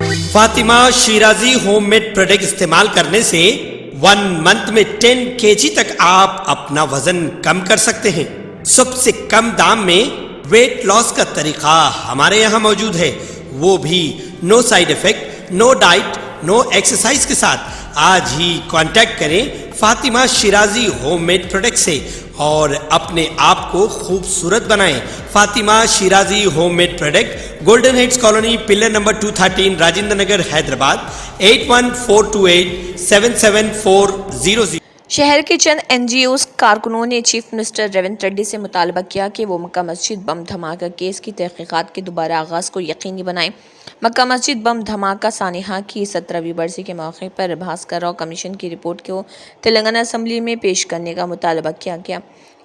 Fatima Shirazi home made product استعمال کرنے سے 1 منتھ میں 10 kg تک آپ اپنا وزن کم کر سکتے ہیں۔ سب سے کم دام میں ویٹ لاس کا طریقہ ہمارے یہاں موجود ہے، وہ بھی no side effect, no diet, no exercise کے ساتھ۔ آج ہی کانٹیکٹ کریں Fatima Shirazi home made product سے اور اپنے آپ کو خوبصورت بنائیں۔ Fatima Shirazi home made product, golden heights colony, pillar number 213، Rajendra Nagar, Hyderabad, 8142877400۔ شہر کے چند این جی اوز کارکنوں نے چیف منسٹر ریونت ریڈی سے مطالبہ کیا کہ وہ مکہ مسجد بم دھماکہ کیس کی تحقیقات کے دوبارہ آغاز کو یقینی بنائیں۔ مکہ مسجد بم دھماکہ سانحہ کی 17ویں برسی کے موقع پر بھاسکر راؤ کمیشن کی رپورٹ کو تلنگانہ اسمبلی میں پیش کرنے کا مطالبہ کیا گیا۔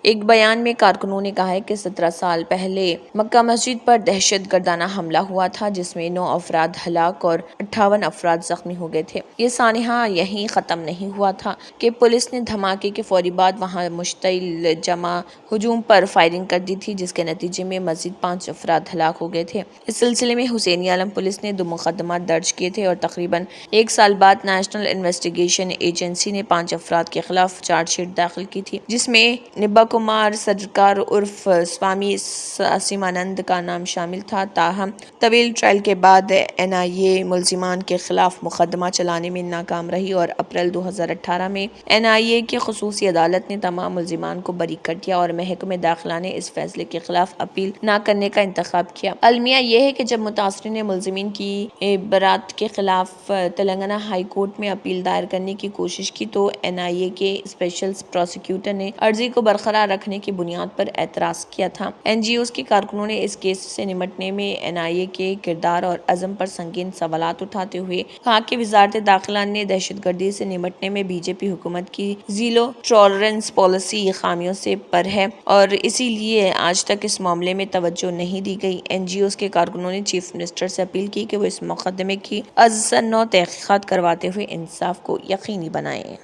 ایک بیان میں کارکنوں نے کہا ہے کہ 17 سال پہلے مکہ مسجد پر دہشت گردانہ حملہ ہوا تھا جس میں 9 افراد ہلاک اور 58 افراد زخمی ہو گئے تھے۔ یہ سانحہ یہیں ختم نہیں ہوا تھا کہ پولیس نے دھماکے کے فوری بعد وہاں مشتعل جمع ہجوم پر فائرنگ کر دی تھی، جس کے نتیجے میں مزید 5 افراد ہلاک ہو گئے تھے۔ اس سلسلے میں حسین عالم پولیس نے 2 مقدمات درج کیے تھے اور تقریباً 1 سال بعد نیشنل انویسٹیگیشن ایجنسی نے 5 افراد کے خلاف چارج شیٹ داخل کی تھی، جس میں نبا کمار سرکار عرف سوامی سیمانند کا نام شامل تھا۔ تاہم طویل ٹرائل کے بعد این آئی اے ملزمان کے خلاف مقدمہ چلانے میں ناکام رہی اور اپریل 2018 میں این آئی اے کی خصوصی عدالت نے تمام ملزمان کو بری کر دیا اور محکمہ داخلہ نے اس فیصلے کے خلاف اپیل نہ کرنے کا انتخاب کیا۔ المیہ یہ ہے کہ جب متاثرین ملزمین کی برات کے خلاف تلنگانہ ہائی کورٹ میں اپیل دائر کرنے کی کوشش کی تو این آئی اے کے اسپیشل پروسیکیوٹر نے عرضی کو برقرار رکھنے کی بنیاد پر اعتراض کیا تھا۔ این جی اوز کے کارکنوں نے اس کیس سے نمٹنے میں این آئی اے کے کردار اور عزم پر سنگین سوالات اٹھاتے ہوئے کہا کہ وزارت داخلہ نے دہشت گردی سے نمٹنے میں بی جے پی حکومت کی زیرو ٹالرنس پالیسی خامیوں سے پر ہے اور اسی لیے آج تک اس معاملے میں توجہ نہیں دی گئی۔ این جی اوز کے کارکنوں نے چیف منسٹر سے اپیل کی کہ وہ اس مقدمے کی از نو تحقیقات کرواتے ہوئے انصاف کو یقینی بنائیں۔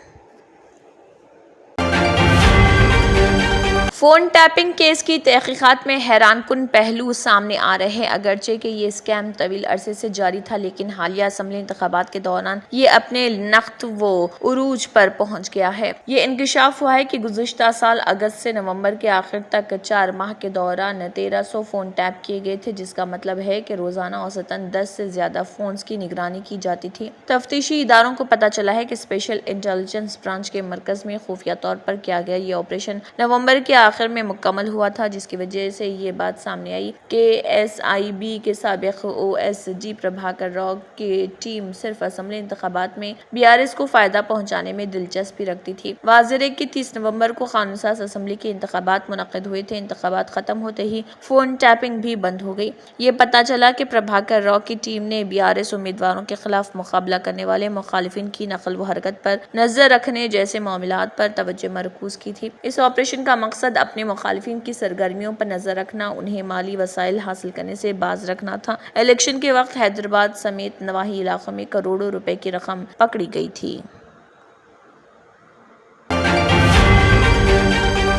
فون ٹیپنگ کیس کی تحقیقات میں حیران کن پہلو سامنے آ رہے ہیں۔ اگرچہ کہ یہ اسکیم طویل عرصے سے جاری تھا، لیکن حالیہ اسمبلی انتخابات کے دوران یہ اپنے نقط و عروج پر پہنچ گیا ہے۔ یہ انکشاف ہوا ہے کہ گزشتہ سال اگست سے نومبر کے آخر تک 4 ماہ کے دوران 1300 فون ٹیپ کیے گئے تھے، جس کا مطلب ہے کہ روزانہ اوسطاً 10 سے زیادہ فونز کی نگرانی کی جاتی تھی۔ تفتیشی اداروں کو پتہ چلا ہے کہ اسپیشل انٹیلیجنس برانچ کے مرکز میں خفیہ طور پر کیا گیا یہ آپریشن نومبر کے آخر میں مکمل ہوا تھا، جس کی وجہ سے یہ بات سامنے آئی کہ ایس آئی بی کے سابق O S D Prabhakar Rao کی ٹیم صرف اسمبلی انتخابات میں بی آر ایس کو فائدہ پہنچانے میں دلچسپی رکھتی تھی۔ واضح ہے کہ 30 نومبر کو قانون ساز اسمبلی کے انتخابات منعقد ہوئے تھے۔ انتخابات ختم ہوتے ہی فون ٹیپنگ بھی بند ہو گئی۔ یہ پتہ چلا کہ پربھاکر راؤ کی ٹیم نے بی آر ایس امیدواروں کے خلاف مقابلہ کرنے والے مخالفین کی نقل و حرکت پر نظر رکھنے جیسے معاملات پر توجہ مرکوز کی تھی۔ اس آپریشن کا مقصد اپنے مخالفین کی سرگرمیوں پر نظر رکھنا، انہیں مالی وسائل حاصل کرنے سے باز رکھنا تھا۔ الیکشن کے وقت حیدرآباد سمیت نواحی علاقوں میں کروڑوں روپے کی رقم پکڑی گئی تھی۔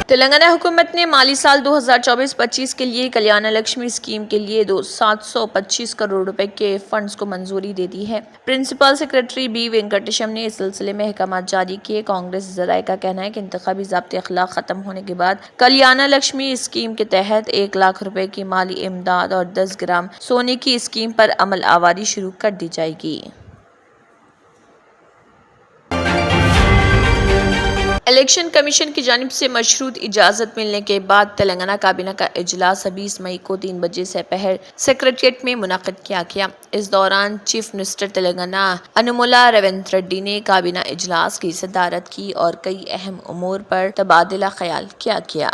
تلنگانہ حکومت نے مالی سال 2024-25 کے لیے کلیانہ لکشمی اسکیم کے لیے 725 کروڑ روپے کے فنڈز کو منظوری دے دی ہے۔ پرنسپل سیکریٹری بی وینکٹیشم نے اس سلسلے میں احکامات جاری کیے۔ کانگریس ذرائع کا کہنا ہے کہ انتخابی ضابط اخلاق ختم ہونے کے بعد کلیانہ لکشمی اسکیم کے تحت 1 لاکھ روپے کی مالی امداد اور 10 گرام سونے کی اسکیم پر عمل آوری شروع کر دی جائے گی۔ الیکشن کمیشن کی جانب سے مشروط اجازت ملنے کے بعد تلنگانہ کابینہ کا اجلاس 20 مئی کو 3 بجے سے پہر سکریٹریٹ میں منعقد کیا گیا۔ اس دوران چیف منسٹر تلنگانہ انومولا ریونت ریڈی نے کابینہ اجلاس کی صدارت کی اور کئی اہم امور پر تبادلہ خیال کیا گیا۔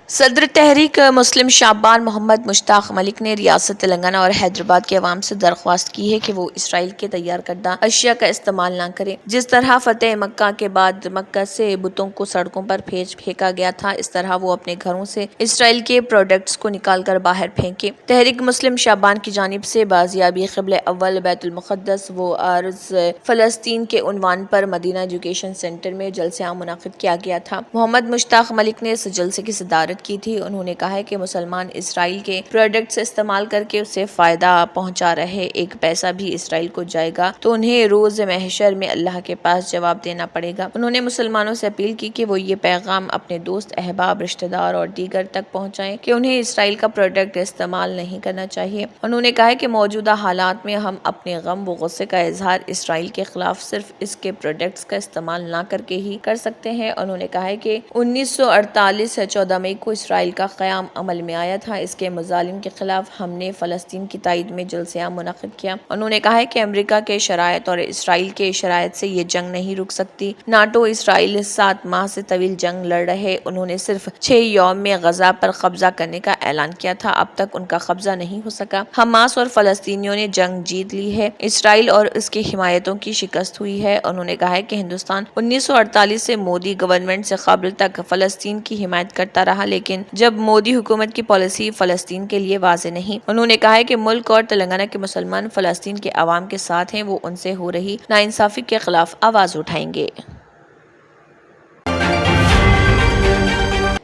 صدر تحریک مسلم شعبان محمد مشتاق ملک نے ریاست تلنگانہ اور حیدرآباد کے عوام سے درخواست کی ہے کہ وہ اسرائیل کے تیار کردہ اشیاء کا استعمال نہ کریں۔ جس طرح فتح مکہ کے بعد مکہ سے بتوں کو سڑکوں پر پھینکا گیا تھا، اس طرح وہ اپنے گھروں سے اسرائیل کے پروڈکٹس کو نکال کر باہر پھینکیں۔ تحریک مسلم شعبان کی جانب سے بازیابی قبلہ اول بیت المقدس و ارض فلسطین کے عنوان پر مدینہ ایجوکیشن سینٹر میں جلسہ عام منعقد کیا گیا تھا۔ محمد مشتاق ملک نے اس جلسے کی صدارت حمایت کی تھی۔ انہوں نے کہا ہے کہ مسلمان اسرائیل کے پروڈکٹس استعمال کر کے اسے فائدہ پہنچا رہے، ایک پیسہ بھی اسرائیل کو جائے گا تو انہیں روز محشر میں اللہ کے پاس جواب دینا پڑے گا۔ انہوں نے مسلمانوں سے اپیل کی کہ وہ یہ پیغام اپنے دوست، احباب، رشتہ دار اور دیگر تک پہنچائیں کہ انہیں اسرائیل کا پروڈکٹ استعمال نہیں کرنا چاہیے۔ انہوں نے کہا کہ موجودہ حالات میں ہم اپنے غم و غصے کا اظہار اسرائیل کے خلاف صرف اس کے پروڈکٹس کا استعمال نہ کر کے ہی کر سکتے ہیں۔ انہوں نے کہا کہ 1948 14 مئی کو اسرائیل کا قیام عمل میں آیا تھا۔ اس کے مظالم کے خلاف ہم نے فلسطین کی تائید میں جلسہ عام منعقد کیا۔ انہوں نے کہا کہ امریکہ کے شرائط اور اسرائیل کے شرائط سے یہ جنگ نہیں رک سکتی۔ ناٹو اسرائیل 7 ماہ سے طویل جنگ لڑ رہے، انہوں نے صرف 6 یوم میں غزہ پر قبضہ کرنے کا اعلان کیا تھا، اب تک ان کا قبضہ نہیں ہو سکا۔ حماس اور فلسطینیوں نے جنگ جیت لی ہے، اسرائیل اور اس کی حمایتوں کی شکست ہوئی ہے۔ انہوں نے کہا کہ ہندوستان 1948 سے مودی گورنمنٹ سے قبل تک فلسطین کی حمایت کرتا رہا، لیکن جب مودی حکومت کی پالیسی فلسطین کے لیے واضح نہیں۔ انہوں نے کہا کہ ملک اور تلنگانہ کے مسلمان فلسطین کے عوام کے ساتھ ہیں، وہ ان سے ہو رہی ناانصافی کے خلاف آواز اٹھائیں گے۔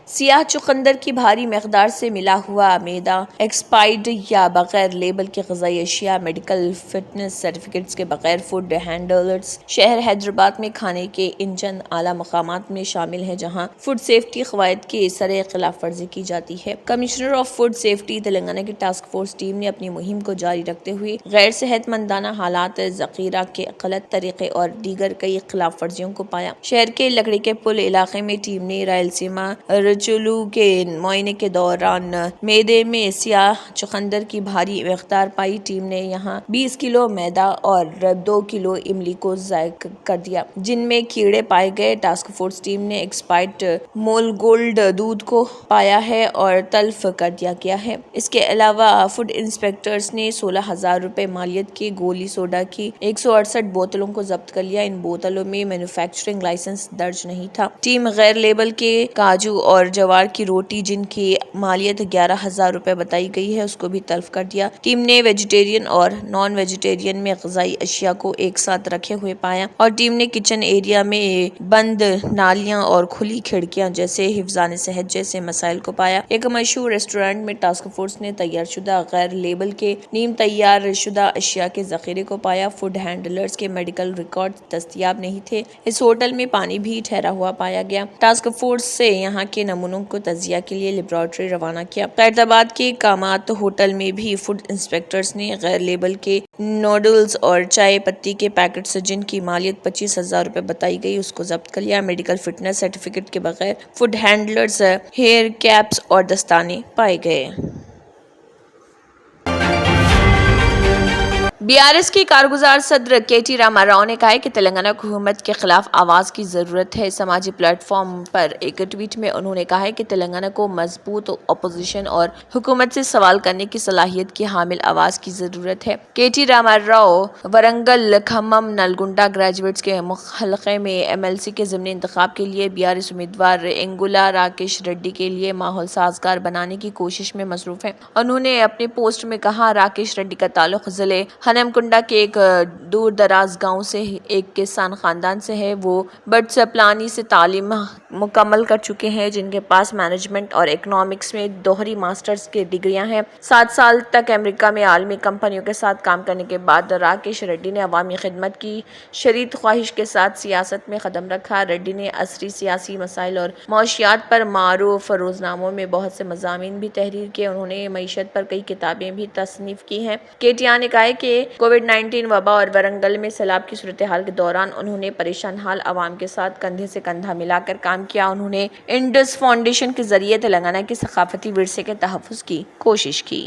سیاہ چقندر کی بھاری مقدار سے ملا ہوا میدا، ایکسپائرڈ یا بغیر لیبل کی غذائی اشیاء، میڈیکل فٹنس سرٹیفکیٹس کے بغیر فوڈ ہینڈلرز شہر حیدرآباد میں کھانے کے ان چند اعلیٰ مقامات میں شامل ہیں جہاں فوڈ سیفٹی قواعد کی سرِ خلاف ورزی کی جاتی ہے۔ Commissioner of food safety Telangana کی ٹاسک فورس ٹیم نے اپنی مہم کو جاری رکھتے ہوئے غیر صحت مندانہ حالات، ذخیرہ کے غلط طریقے اور دیگر کئی خلاف ورزیوں کو پایا۔ شہر کے لکڑی کے پل علاقے میں ٹیم نے رائلسیما چلو کے معائنے کے دوران میدے میں سیاہ چقندر کی بھاری مقدار پائی۔ ٹیم نے یہاں 20 کلو میدا اور 2 کلو املی کو ضائع کر دیا جن میں کیڑے پائے گئے۔ ٹاسک فورس ٹیم نے ایکسپائرڈ مول گولڈ دودھ کو پایا ہے اور تلف کر دیا گیا ہے۔ اس کے علاوہ فوڈ انسپیکٹرز نے 16,000 روپے مالیت کے گولی سوڈا کی 168 بوتلوں کو ضبط کر لیا۔ ان بوتلوں میں مینوفیکچرنگ لائسنس درج نہیں تھا۔ ٹیم غیر لیبل کے کاجو اور جوار کی روٹی جن کی مالیت 11,000 روپے بتائی گئی ہے اس کو بھی تلف کر دیا۔ ٹیم نے ویجیٹیرین اور نان ویجیٹیرین میں غذائی اشیاء کو ایک ساتھ رکھے ہوئے پایا اور ٹیم نے کچن ایریا میں بند نالیاں اور کھلی کھڑکیاں جیسے حفظان صحت جیسے مسائل کو پایا۔ ایک مشہور ریسٹورینٹ میں ٹاسک فورس نے تیار شدہ غیر لیبل کے نیم تیار شدہ اشیاء کے ذخیرے کو پایا۔ فوڈ ہینڈلرز کے میڈیکل ریکارڈ دستیاب نہیں تھے۔ اس ہوٹل میں پانی بھی ٹھہرا ہوا پایا گیا۔ ٹاسک فورس سے یہاں کے نمونوں کو تجزیہ کے لیے لیبارٹری روانہ کیا۔ خیرآباد کے کامات ہوٹل میں بھی فوڈ انسپیکٹرز نے غیر لیبل کے نوڈلز اور چائے پتی کے پیکٹس جن کی مالیت 25,000 روپے بتائی گئی اس کو ضبط کر لیا۔ میڈیکل فٹنس سرٹیفکیٹ کے بغیر فوڈ ہینڈلرز ہیئر کیپس اور دستانے پائے گئے۔ BRS کے کارگزار صدر KT راما راؤ نے کہا ہے کہ تلنگانہ حکومت کے خلاف آواز کی ضرورت ہے۔ سماجی پلیٹ فارم پر ایک ٹویٹ میں انہوں نے کہا ہے کہ تلنگانہ کو مضبوط اپوزیشن اور حکومت سے سوال کرنے کی صلاحیت کی حامل آواز کی ضرورت ہے۔ KT راما راؤ ورنگل کھمم نلگنڈا گریجویٹس کے حلقے میں MLC کے ضمنی انتخاب کے لیے BRS امیدوار انگولا راکیش ریڈی کے لیے ماحول سازگار بنانے کی کوشش میں مصروف ہیں۔ انہوں نے اپنے پوسٹ میں کہا، راکیش ریڈی کا تعلق ضلع ہنمکنڈا کے ایک دور دراز گاؤں سے ایک کسان خاندان سے ہے۔ وہ بٹس پلانی سے تعلیم مکمل کر چکے ہیں جن کے پاس مینجمنٹ اور اکنامکس میں دوہری ماسٹرز کی ڈگریاں ہیں۔ 7 سال تک امریکہ میں عالمی کمپنیوں کے ساتھ کام کرنے کے بعد راکیش ریڈی نے عوامی خدمت کی شدید خواہش کے ساتھ سیاست میں قدم رکھا۔ ریڈی نے عصری سیاسی مسائل اور معاشیات پر معروف روزناموں میں بہت سے مضامین بھی تحریر کیے۔ انہوں نے معیشت پر کئی کتابیں بھی تصنیف کی ہیں۔ KTR نے کہا ہے کہ کووڈ-19 وبا اور ورنگل میں سیلاب کی صورتحال کے دوران انہوں نے پریشان حال عوام کے ساتھ کندھے سے کندھا ملا کر کام کیا۔ انہوں نے انڈس فاؤنڈیشن کے ذریعے تلنگانہ کے ثقافتی ورثے کے تحفظ کی کوشش کی۔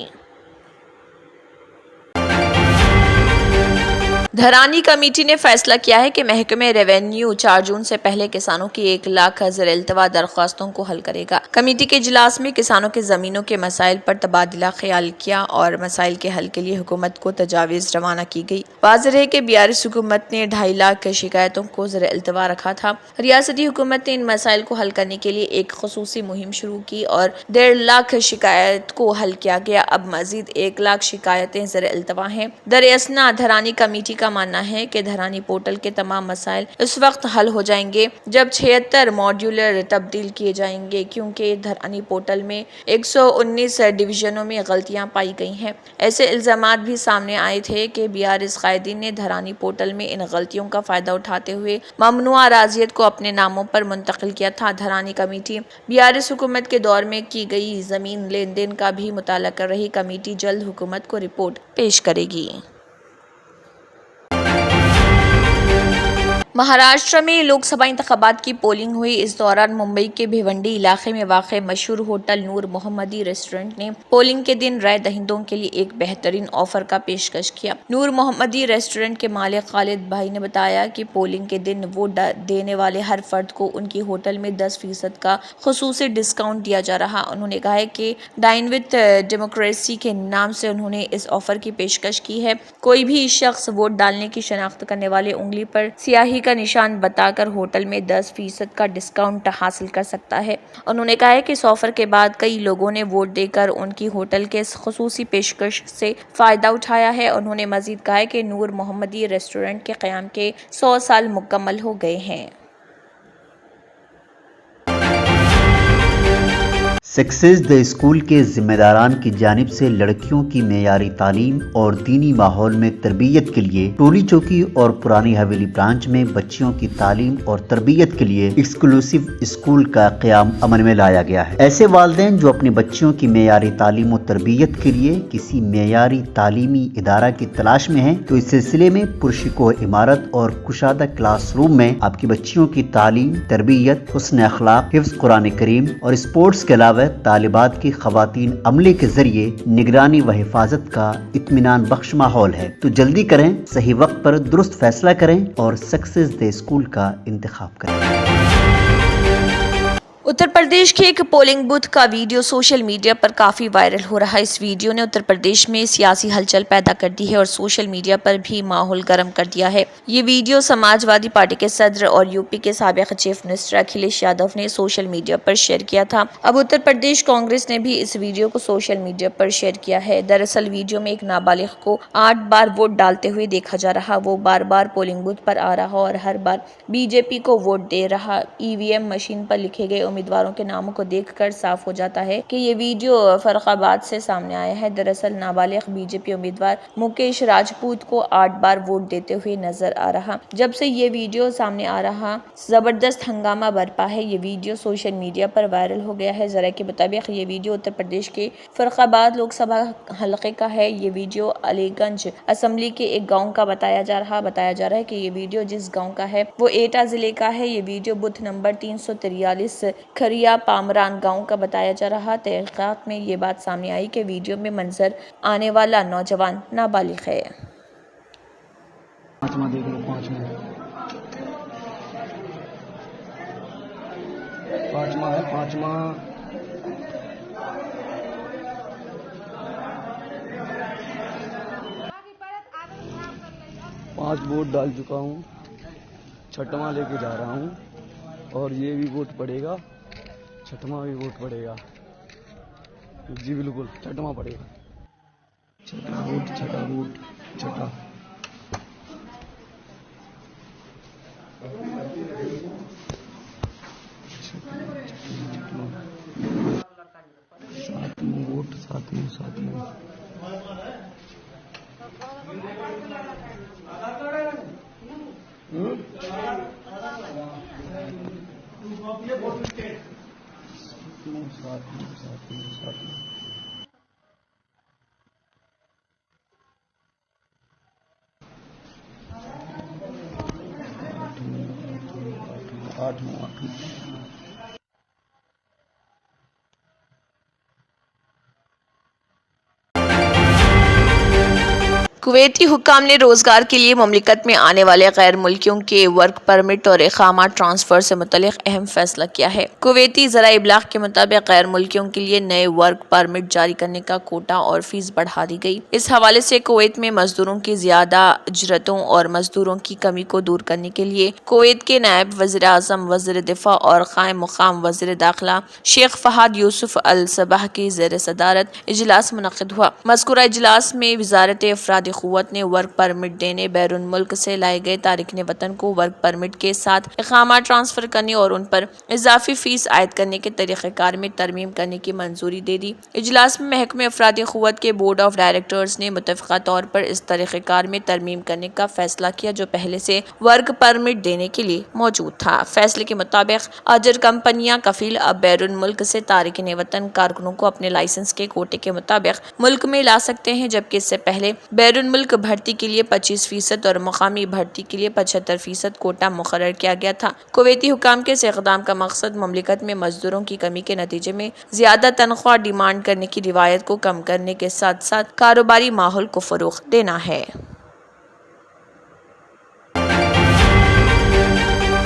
دھرانی کمیٹی نے فیصلہ کیا ہے کہ محکمہ ریونیو 4 جون سے پہلے کسانوں کی 1 لاکھ زیر التوا درخواستوں کو حل کرے گا۔ کمیٹی کے اجلاس میں کسانوں کے زمینوں کے مسائل پر تبادلہ خیال کیا اور مسائل کے حل کے لیے حکومت کو تجاویز روانہ کی گئی۔ واضح ہے کہ BRS حکومت نے 2.5 لاکھ شکایتوں کو زیر التوا رکھا تھا۔ ریاستی حکومت نے ان مسائل کو حل کرنے کے لیے ایک خصوصی مہم شروع کی اور 1.5 لاکھ شکایت کو حل کیا گیا۔ اب مزید 1 لاکھ شکایتیں زیر التوا ہیں۔ در اثنا دھرانی کمیٹی کا کا ماننا ہے کہ دھرانی پورٹل کے تمام مسائل اس وقت حل ہو جائیں گے جب 76 ماڈیولر تبدیل کیے جائیں گے، کیونکہ دھرانی پورٹل میں 119 ڈویژنوں میں غلطیاں پائی گئی ہیں۔ ایسے الزامات بھی سامنے آئے تھے کہ BRS قائدین نے دھرانی پورٹل میں ان غلطیوں کا فائدہ اٹھاتے ہوئے ممنوعہ اراضیات کو اپنے ناموں پر منتقل کیا تھا۔ دھرانی کمیٹی BRS حکومت کے دور میں کی گئی زمین لین دین کا بھی مطالعہ کر رہی کمیٹی جلد حکومت کو رپورٹ پیش کرے گی۔ مہاراشٹر میں لوک سبھا انتخابات کی پولنگ ہوئی۔ اس دوران ممبئی کے بھیونڈی علاقے میں واقع مشہور ہوٹل نور محمدی ریسٹورنٹ نے پولنگ کے دن رائے دہندوں کے لیے ایک بہترین آفر کا پیشکش کیا۔ نور محمدی ریسٹورنٹ کے مالک خالد بھائی نے بتایا کہ پولنگ کے دن ووٹ دینے والے ہر فرد کو ان کی ہوٹل میں 10% کا خصوصی ڈسکاؤنٹ دیا جا رہا۔ انہوں نے کہا کہ ڈائن وتھ ڈیموکریسی کے نام سے انہوں نے اس آفر کی پیشکش کی ہے۔ کوئی بھی شخص ووٹ ڈالنے کی شناخت کرنے والے انگلی پر سیاہی کا نشان بتا کر ہوٹل میں 10% کا ڈسکاؤنٹ حاصل کر سکتا ہے۔ انہوں نے کہا کہ اس آفر کے بعد کئی لوگوں نے ووٹ دے کر ان کی ہوٹل کے اس خصوصی پیشکش سے فائدہ اٹھایا ہے۔ انہوں نے مزید کہا کہ نور محمدی ریسٹورنٹ کے قیام کے 100 سال مکمل ہو گئے ہیں۔ سکسیس دی اسکول کے ذمہ داران کی جانب سے لڑکیوں کی معیاری تعلیم اور دینی ماحول میں تربیت کے لیے ٹولی چوکی اور پرانی حویلی برانچ میں بچیوں کی تعلیم اور تربیت کے لیے ایکسکلوسیو اسکول کا قیام عمل میں لایا گیا ہے۔ ایسے والدین جو اپنی بچیوں کی معیاری تعلیم و تربیت کے لیے کسی معیاری تعلیمی ادارہ کی تلاش میں ہیں تو اس سلسلے میں پرشکوہ عمارت اور کشادہ کلاس روم میں آپ کی بچیوں کی تعلیم، تربیت، حسن اخلاق، حفظ قرآن کریم اور اسپورٹس کے علاوہ طالبات کی خواتین عملے کے ذریعے نگرانی و حفاظت کا اطمینان بخش ماحول ہے۔ تو جلدی کریں، صحیح وقت پر درست فیصلہ کریں اور سکسیس دی اسکول کا انتخاب کریں۔ اتر پردیش کے ایک پولنگ بوتھ کا ویڈیو سوشل میڈیا پر کافی وائرل ہو رہا ہے۔ اس ویڈیو نے اتر پردیش میں سیاسی ہلچل پیدا کر دی ہے اور سوشل میڈیا پر بھی ماحول گرم کر دیا ہے۔ یہ ویڈیو سماج وادی پارٹی کے صدر اور UP کے سابق چیف منسٹر اکھلیش یادو نے سوشل میڈیا پر شیئر کیا تھا۔ اب اتر پردیش کانگریس نے بھی اس ویڈیو کو سوشل میڈیا پر شیئر کیا ہے۔ دراصل ویڈیو میں ایک نابالغ کو 8 بار ووٹ ڈالتے ہوئے دیکھا جا رہا۔ وہ بار بار پولنگ بوتھ پر آ رہا اور ہر بار BJP کو ووٹ دے رہا۔ EVM مشین پر لکھے گئے امیدواروں کے ناموں کو دیکھ کر صاف ہو جاتا ہے کہ یہ ویڈیو فرخ آباد سے سامنے آیا ہے۔ دراصل نابالغ BJP امیدوار مکیش راجپوت کو 8 بار ووٹ دیتے ہوئے نظر آ رہا۔ جب سے یہ ویڈیو سامنے آ رہا زبردست ہنگامہ برپا ہے۔ یہ ویڈیو سوشل میڈیا پر وائرل ہو گیا ہے۔ ذرائع کے مطابق یہ ویڈیو اتر پردیش کے فرخ آباد لوک سبھا حلقے کا ہے۔ یہ ویڈیو علی گنج اسمبلی کے ایک گاؤں کا بتایا جا رہا ہے کہ یہ ویڈیو جس گاؤں کا ہے وہ ایٹا ضلع کا ہے۔ یہ ویڈیو بوتھ نمبر 343 کھریا پامران گاؤں کا بتایا جا رہا۔ تحقیقات میں یہ بات سامنے آئی کہ ویڈیو میں منظر آنے والا نوجوان نابالغ ہے۔ پانچ ووٹ ڈال چکا ہوں، چھٹواں لے کے جا رہا ہوں اور یہ بھی ووٹ پڑے گا، چھٹواں بھی ووٹ پڑے گا۔ جی بالکل چھٹواں پڑے گا، چھٹا ووٹ چھٹا۔ ساتواں ووٹ ساتواں آٹھواں۔ کویتی حکام نے روزگار کے لیے مملکت میں آنے والے غیر ملکیوں کے ورک پرمٹ اور اقامہ ٹرانسفر سے متعلق اہم فیصلہ کیا ہے۔ کویتی ذرائع ابلاغ کے مطابق غیر ملکیوں کے لیے نئے ورک پرمٹ جاری کرنے کا کوٹا اور فیس بڑھا دی گئی۔ اس حوالے سے کویت میں مزدوروں کی زیادہ اجرتوں اور مزدوروں کی کمی کو دور کرنے کے لیے کویت کے نائب وزیر اعظم، وزیر دفاع اور قائم مقام وزیر داخلہ شیخ فہد یوسف الصباح کی زیر صدارت اجلاس منعقد ہوا۔ مذکورہ اجلاس میں وزارت افراد قوت نے ورک پرمٹ دینے، بیرون ملک سے لائے گئے تارکین وطن کو ورک پرمٹ کے ساتھ اقامہ ٹرانسفر کرنے اور ان پر اضافی فیس عائد کرنے کے طریقہ کار میں ترمیم کرنے کی منظوری دے دی۔ اجلاس میں محکمہ افرادی قوت کے بورڈ آف ڈائریکٹرز نے متفقہ طور پر اس طریقہ کار میں ترمیم کرنے کا فیصلہ کیا جو پہلے سے ورک پرمٹ دینے کے لیے موجود تھا۔ فیصلے کے مطابق اجر کمپنیاں کفیل اب بیرون ملک سے تارکین وطن کارکنوں کو اپنے لائسنس کے کوٹے کے مطابق ملک میں لا سکتے ہیں، جبکہ اس سے پہلے بیرون ملک بھرتی کے لیے 25% اور مقامی بھرتی کے لیے 75% کوٹا مقرر کیا گیا تھا۔ کویتی حکام کے اس اقدام کا مقصد مملکت میں مزدوروں کی کمی کے نتیجے میں زیادہ تنخواہ ڈیمانڈ کرنے کی روایت کو کم کرنے کے ساتھ ساتھ کاروباری ماحول کو فروغ دینا ہے۔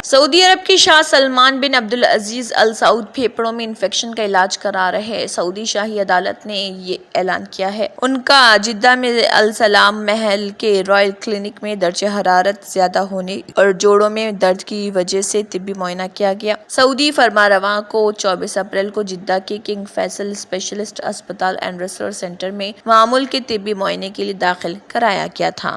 سعودی عرب کے شاہ سلمان بن عبدالعزیز ال سعود پھیپھڑوں میں انفیکشن کا علاج کرا رہے۔ سعودی شاہی عدالت نے یہ اعلان کیا ہے۔ ان کا جدہ میں السلام محل کے رائل کلینک میں درجہ حرارت زیادہ ہونے اور جوڑوں میں درد کی وجہ سے طبی معائنہ کیا گیا۔ سعودی فرمانروا کو 24 اپریل کو جدہ کے کنگ فیصل اسپیشلسٹ اسپتال اینڈ ریسرچ سینٹر میں معمول کے طبی معائنے کے لیے داخل کرایا گیا تھا۔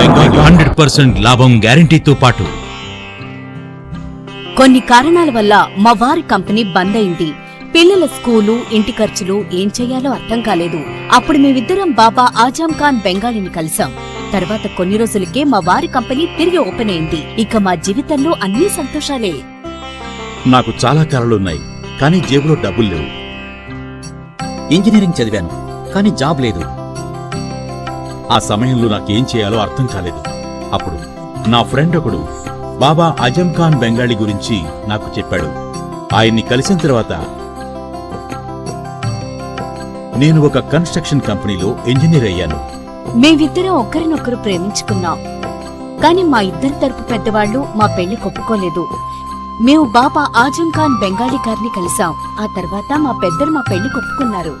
బెంగాలీ 100% లాభం గ్యారంటీతో పాటు కొన్ని కారణాల వల్ల మా వారి కంపెనీ బంద్ అయింది. పిల్లల స్కూలు, ఇంటి ఖర్చులు ఏం చెయ్యాలో అర్థం కాలేదు. అప్పుడు మేమిద్దరం బాబా ఆజం ఖాన్ బెంగాలీని కలిసాం. తర్వాత కొన్ని రోజులకే మా వారి కంపెనీ తిరిగి ఓపెన్ అయింది. ఇక మా జీవితంలో అన్ని సంతోషాలే. నాకు చాలా కలలున్నాయి, కానీ జేబులో డబ్బులు లేవు. ఇంజనీరింగ్ చదివాను, కానీ జాబ్ లేదు. ఆ సమయంలో నాకేం చేయాలో అర్థం కాలేదు. అప్పుడు నా ఫ్రెండ్ ఒకడు బాబా ఆజం ఖాన్ బెంగాలీ గురించి నాకు చెప్పాడు. ఆయన్ని కలిసిన తర్వాత నేను ఒక కన్స్ట్రక్షన్ కంపెనీలో ఇంజనీర్ అయ్యాను. మేమిద్దరం ఒకరినొకరు ప్రేమించుకున్నాం. కాని మా ఇద్దరి తరపు పెద్దవాళ్లు మా పెళ్లి ఒప్పుకోలేదు. మేము బాబా ఆజం ఖాన్ బెంగాలీ గారిని కలిసాం. ఆ తర్వాత మా పెద్దలు మా పెళ్లి ఒప్పుకున్నారు.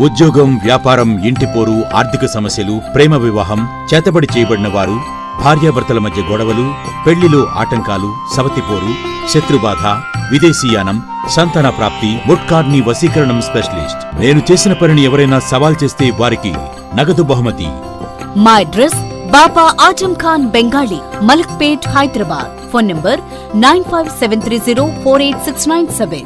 ఉద్యోగం, వ్యాపారం, ఇంటి పోరు, ఆర్థిక సమస్యలు, ప్రేమ వివాహం, చేతబడి చేయబడిన వారు, భార్యాభర్తల మధ్య గొడవలు, పెళ్లిలో ఆటంకాలు, సవతిపోరు, శత్రుబాధ, విదేశీయానం, సంతాన ప్రాప్తి, ముట్కార్ని వశీకరణం స్పెషలిస్ట్. నేను చేసిన పనిని ఎవరైనా సవాల్ చేస్తే వారికి నగదు బహుమతి. మా address Baba Azam Khan Bengali, Malakpet, Hyderabad. Phone number 9573048697.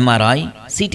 MRI, CT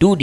2D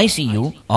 ICU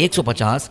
150,